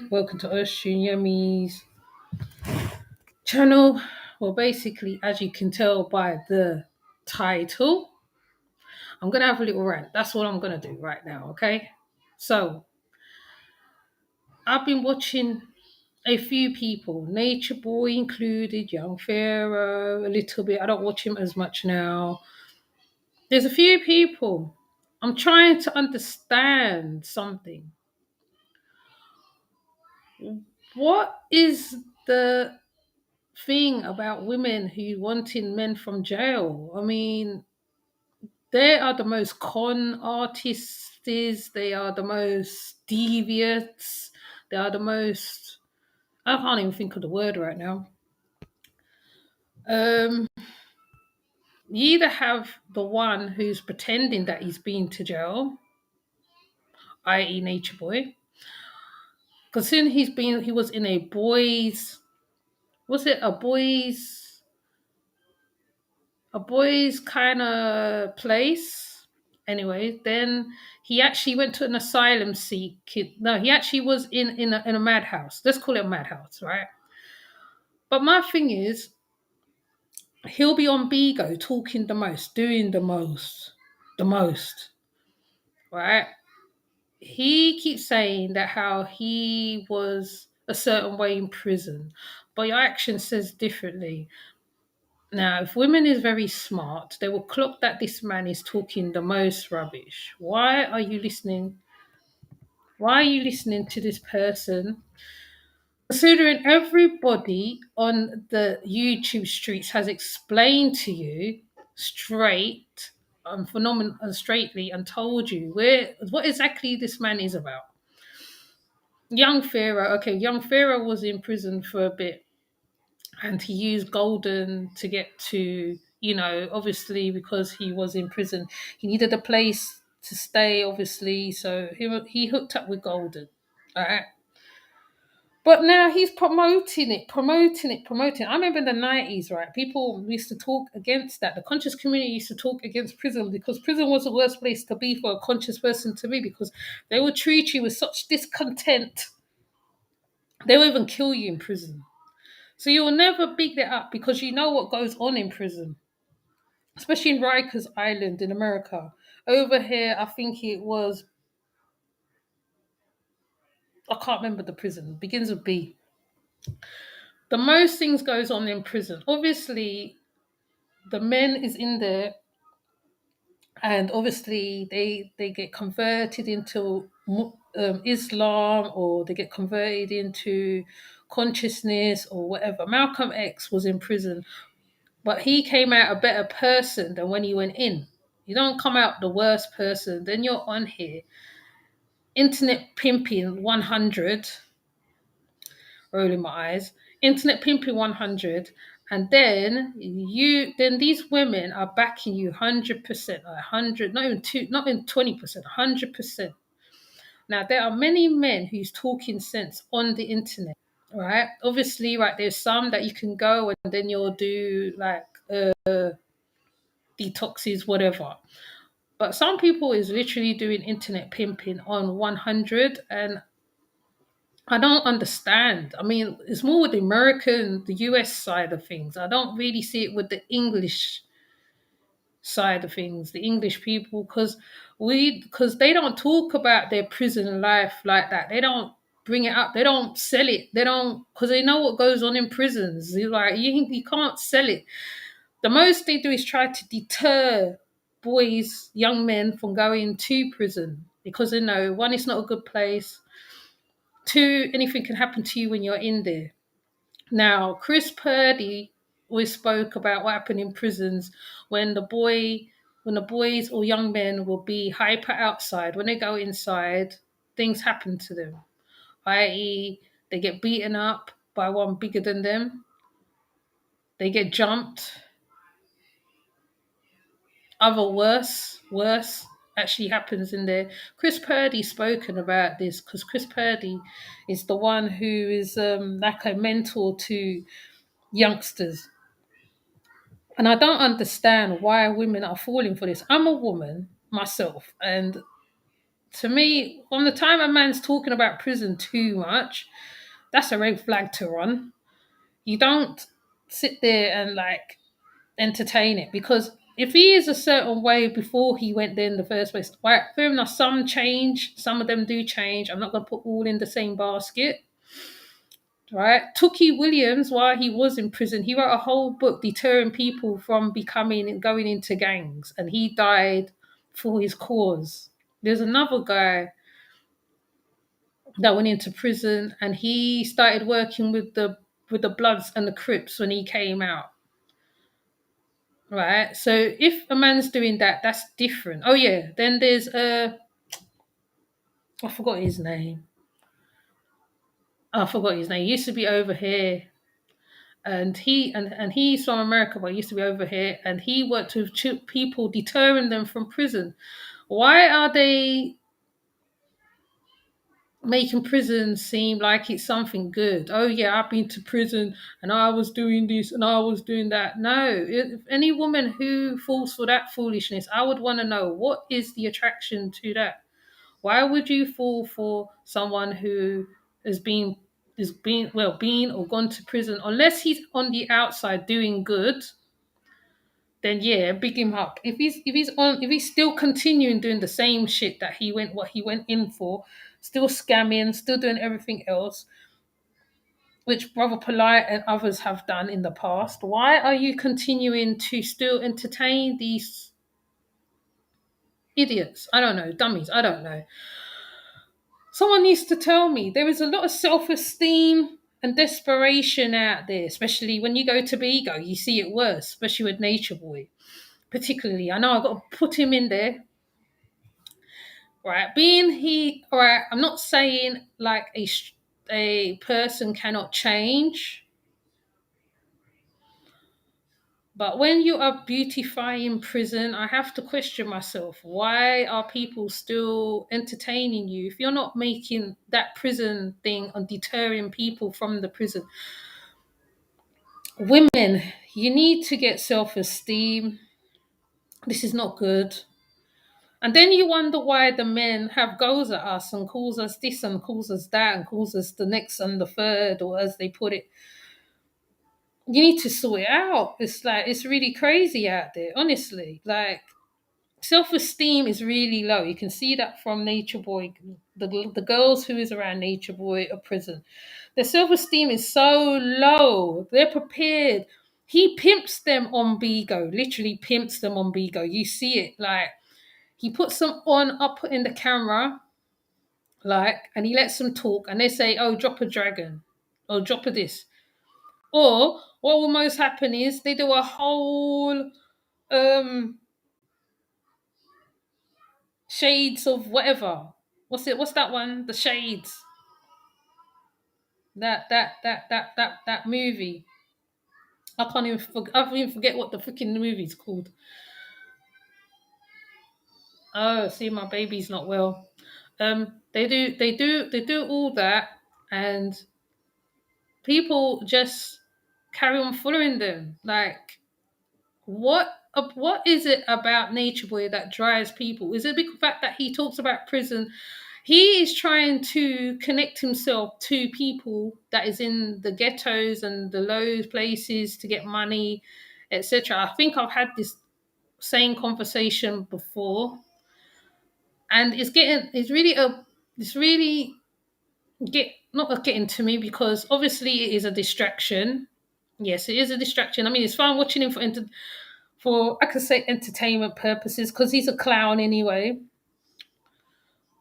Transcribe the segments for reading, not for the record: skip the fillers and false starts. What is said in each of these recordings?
Welcome to Yemi's channel. Well, basically, as you can tell by the title, I'm gonna have a little rant. That's what I'm gonna do right now, okay? So, I've been watching a few people, Nature Boy included, Young Pharaoh, a little bit. I don't watch him as much now. There's a few people. I'm trying to understand something. What is the thing about women who wanting men from jail? I mean, they are the most con artists, they are the most devious, they are the most, I can't even think of the word right now. Um, you either have the one who's pretending that he's been to jail, i.e. Nature Boy, because soon he was in a boys, was it a boys kind of place. Anyway, then he actually went to an asylum seek. No, he actually was in a madhouse. Let's call it a madhouse, right? But my thing is, he'll be on Bigo talking the most, doing the most, right? He keeps saying that how he was a certain way in prison, but your action says differently. Now, if women is very smart, they will clock that this man is talking the most rubbish. Why are you listening to this person? Considering everybody on the YouTube streets has explained to you straight and straightly and told you what exactly this man is about. Young Pharaoh, okay, young Pharaoh was in prison for a bit and he used Golden to get to, obviously because he was in prison, he needed a place to stay, obviously, so he hooked up with Golden, all right. But now he's promoting it. I remember in the 90s, right? People used to talk against that. The conscious community used to talk against prison because prison was the worst place to be for a conscious person to be because they would treat you with such discontent. They will even kill you in prison. So you will never big that up because you know what goes on in prison, especially in Rikers Island in America. Over here, I think it was, I can't remember the prison, begins with B. The most things goes on in prison. Obviously, the men is in there and obviously they get converted into Islam or they get converted into consciousness or whatever. Malcolm X was in prison, but he came out a better person than when he went in. You don't come out the worst person, then you're on here. Internet pimping 100, rolling my eyes. Internet pimping 100, and then these women are backing you 100%, 100, not even 20%, 100%. Now there are many men who's talking sense on the internet, right? Obviously, right, there's some that you can go and then you'll do like detoxes, whatever. But some people is literally doing internet pimping on 100, and I don't understand. I mean, it's more with the American, the US side of things. I don't really see it with the English side of things, the English people, because they don't talk about their prison life like that. They don't bring it up. They don't sell it. They don't, because they know what goes on in prisons. Like you can't sell it. The most they do is try to deter boys, young men from going to prison because they know one, it's not a good place. Two, anything can happen to you when you're in there. Now, Chris Purdy always spoke about what happened in prisons when when the boys or young men will be hyper outside. When they go inside, things happen to them, i.e., they get beaten up by one bigger than them, they get jumped, other worse actually happens in there. Chris Purdy spoken about this because Chris Purdy is the one who is like a mentor to youngsters. And I don't understand why women are falling for this. I'm a woman myself, and To me, from the time a man's talking about prison too much, that's a red flag to run. You don't sit there and like entertain it, because if he is a certain way before he went there in the first place, right? Fair enough. Some change, some of them do change. I'm not going to put all in the same basket, right? Tookie Williams, while he was in prison, he wrote a whole book deterring people from becoming and going into gangs, and he died for his cause. There's another guy that went into prison, and he started working with the Bloods and the Crips when he came out. Right. So if a man's doing that, that's different. Oh yeah. Then there's I forgot his name. I forgot his name. He used to be over here, and he's from America, but he used to be over here, and he worked with people, deterring them from prison. Why are they making prison seem like it's something good? Oh yeah, I've been to prison and I was doing this and I was doing that. No, if any woman who falls for that foolishness, I would want to know, what is the attraction to that? Why would you fall for someone who has been or gone to prison? Unless he's on the outside doing good, then yeah, big him up. If he's still continuing doing the same shit that he went in for, still scamming, still doing everything else, which Brother Polite and others have done in the past, why are you continuing to still entertain these idiots? I don't know, dummies, I don't know. Someone needs to tell me. There is a lot of self-esteem and desperation out there, especially when you go to Bigo. You see it worse, especially with Nature Boy. Particularly, I know I've got to put him in there, right? Being he, all right. I'm not saying like a person cannot change, but when you are beautifying prison, I have to question myself. Why are people still entertaining you if you're not making that prison thing and deterring people from the prison? Women, you need to get self-esteem. This is not good. And then you wonder why the men have goes at us and calls us this and calls us that and calls us the next and the third, or as they put it. You need to sort it out. It's like, it's really crazy out there, honestly. Like, self-esteem is really low. You can see that from Nature Boy. The girls who is around Nature Boy are prison. Their self-esteem is so low. They're prepared. He pimps them on Bigo. Literally pimps them on Bigo. You see it. Like, he puts them on up in the camera, like, and he lets them talk, and they say, "Oh, drop a dragon, or drop a this." Or what will most happen is they do a whole um shades of whatever. What's that one? The Shades. That movie. I even forget what the freaking movie's called. Oh, see, my baby's not well. They do all that, and people just carry on following them. Like, what is it about Nature Boy that drives people? Is it the fact that he talks about prison? He is trying to connect himself to people that is in the ghettos and the low places to get money, etc. I think I've had this same conversation before, and it's really get not getting to me, because obviously it is a distraction. Yes, it is a distraction. I mean, it's fine watching him for I could say entertainment purposes, because he's a clown anyway.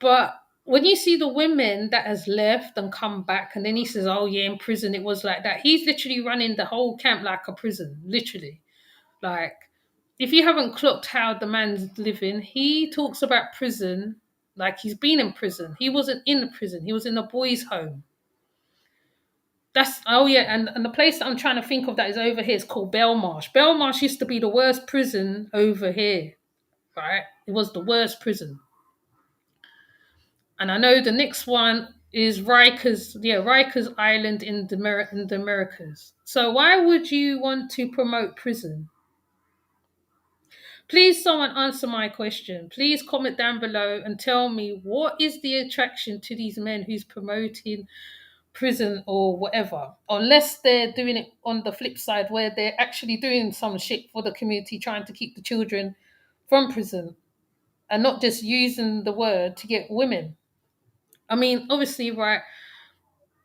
But when you see the women that has left and come back, and then he says, "Oh yeah, in prison it was like that." He's literally running the whole camp like a prison, literally. Like, if you haven't clocked how the man's living, he talks about prison like he's been in prison. He wasn't in the prison. He was in a boys' home. That's oh yeah, and the place that I'm trying to think of that is over here is called Belmarsh. Belmarsh used to be the worst prison over here, right? It was the worst prison. And I know the next one is Rikers Island in the Americas. So why would you want to promote prison? Please, someone answer my question. Please comment down below and tell me what is the attraction to these men who's promoting prison or whatever, unless they're doing it on the flip side where they're actually doing some shit for the community, trying to keep the children from prison and not just using the word to get women. I mean, obviously, right,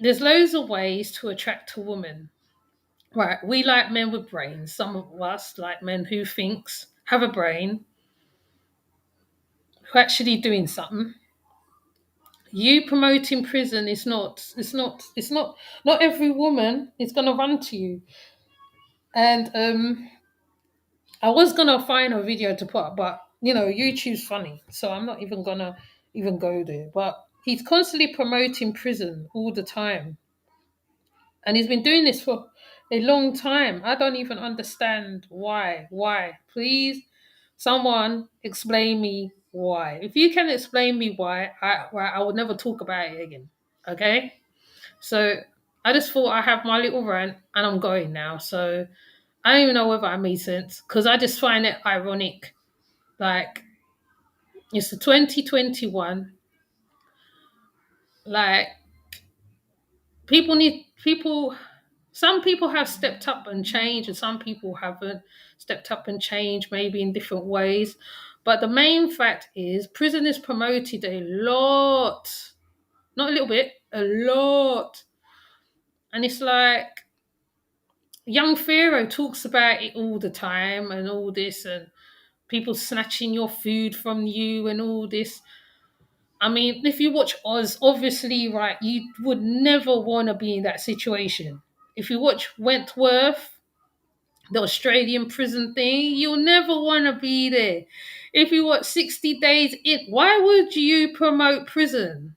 there's loads of ways to attract a woman. Right, we like men with brains. Some of us like men who thinks, have a brain, who actually doing something. You promoting prison is not every woman is gonna run to you. And I was gonna find a video to put up, but YouTube's funny, so I'm not even gonna even go there. But he's constantly promoting prison all the time. And he's been doing this for a long time. I don't even understand why. Why? Please, someone explain me why. If you can explain me why, I would never talk about it again. Okay? So I just thought I have my little rant and I'm going now. So I don't even know whether I made sense because I just find it ironic. Like, it's the 2021. Like, people, some people have stepped up and changed and some people haven't stepped up and changed, maybe in different ways. But the main fact is prison is promoted a lot, not a little bit, a lot. And it's like young pharaoh talks about it all the time and all this, and people snatching your food from you and all this. I mean, if you watch Oz, obviously, right, you would never want to be in that situation. If you watch Wentworth, the Australian prison thing, you'll never want to be there. If you watch 60 Days In, why would you promote prison?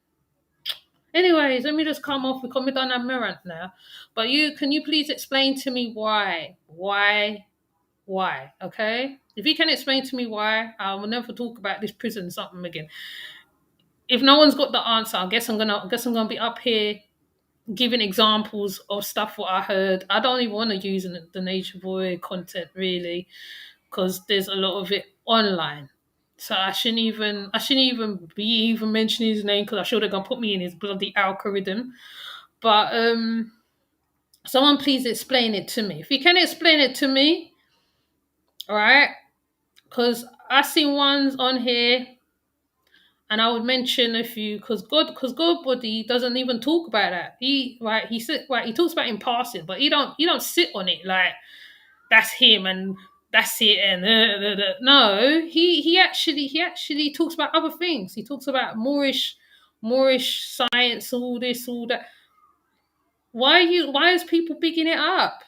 Anyways, let me just come off because we don't have Mirant now. But can you please explain to me why? Why? Okay? If you can explain to me why, I will never talk about this prison something again. If no one's got the answer, I guess I'm gonna be up here giving examples of stuff what I heard. I don't even want to use the Nature Boy content really, because there's a lot of it online. So I shouldn't even be even mentioning his name because I'm sure they're gonna put me in his bloody algorithm. But someone please explain it to me. If you can explain it to me, all right? Because I seen ones on here and I would mention a few because God body doesn't even talk about that. He talks about it in passing, but he don't sit on it like that's him and that's it and no. He actually talks about other things. He talks about Moorish science, all this, all that. Why is people bigging it up?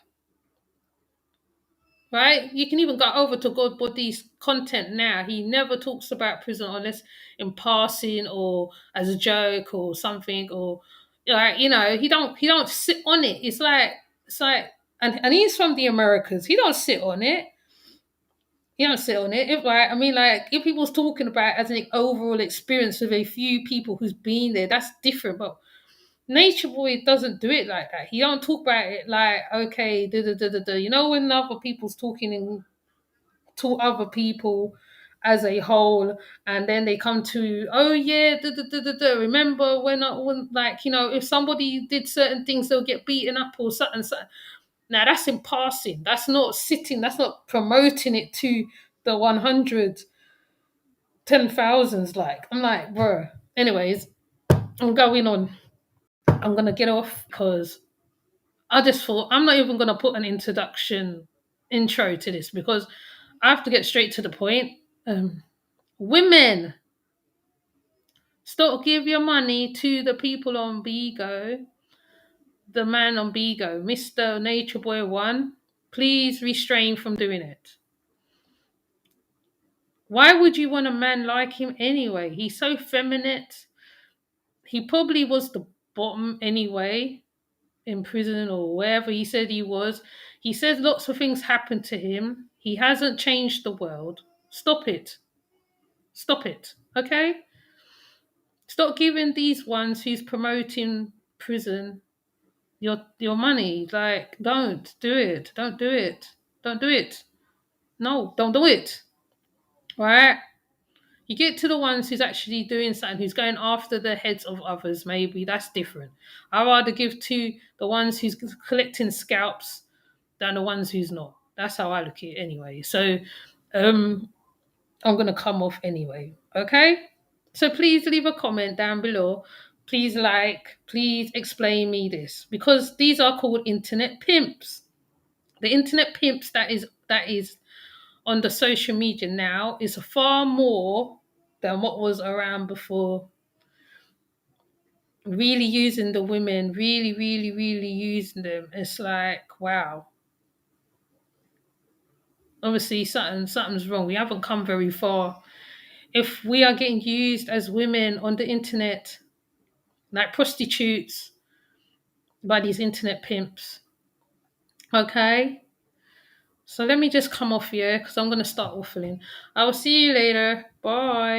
Right? You can even go over to God Body's content now. He never talks about prison unless in passing or as a joke or something, or like he don't sit on it. It's like and he's from the Americas. He don't sit on it. He don't sit on it. If like I mean like if he was talking about as an overall experience with a few people who's been there, that's different. But Nature Boy doesn't do it like that. He don't talk about it like, okay, da da da da da. When other people's talking to other people as a whole, and then they come to, oh yeah, da, da, da, da, da. Remember when like if somebody did certain things, they'll get beaten up or something. Now that's in passing. That's not sitting. That's not promoting it to the 110,000s. Like I'm like, bro. Anyways, I'm going on. I'm gonna get off because I just thought I'm not even gonna put an intro to this because I have to get straight to the point. Women, stop give your money to the people on Bigo, the man on Bigo, Mr. Nature Boy One. Please restrain from doing it. Why would you want a man like him anyway? He's so feminine. He probably was the bottom anyway in prison or wherever he said he was. He says lots of things happened to him. He hasn't changed the world. Stop it. Stop it. Okay? Stop giving these ones who's promoting prison your money. Like, don't do it. Don't do it. Don't do it. No, don't do it. right? You get to the ones who's actually doing something, who's going after the heads of others, maybe that's different. I'd rather give to the ones who's collecting scalps than the ones who's not. That's how I look at it anyway. So um I'm gonna come off anyway. Okay? So please leave a comment down below. Please like, please explain me this. Because these are called internet pimps. The internet pimps that is on the social media now is far more than what was around before. Really using the women, really, really, really using them. It's like, wow. Obviously, something's wrong. We haven't come very far. If we are getting used as women on the internet, like prostitutes, by these internet pimps, okay? So let me just come off here because I'm going to start waffling. I will see you later. Bye.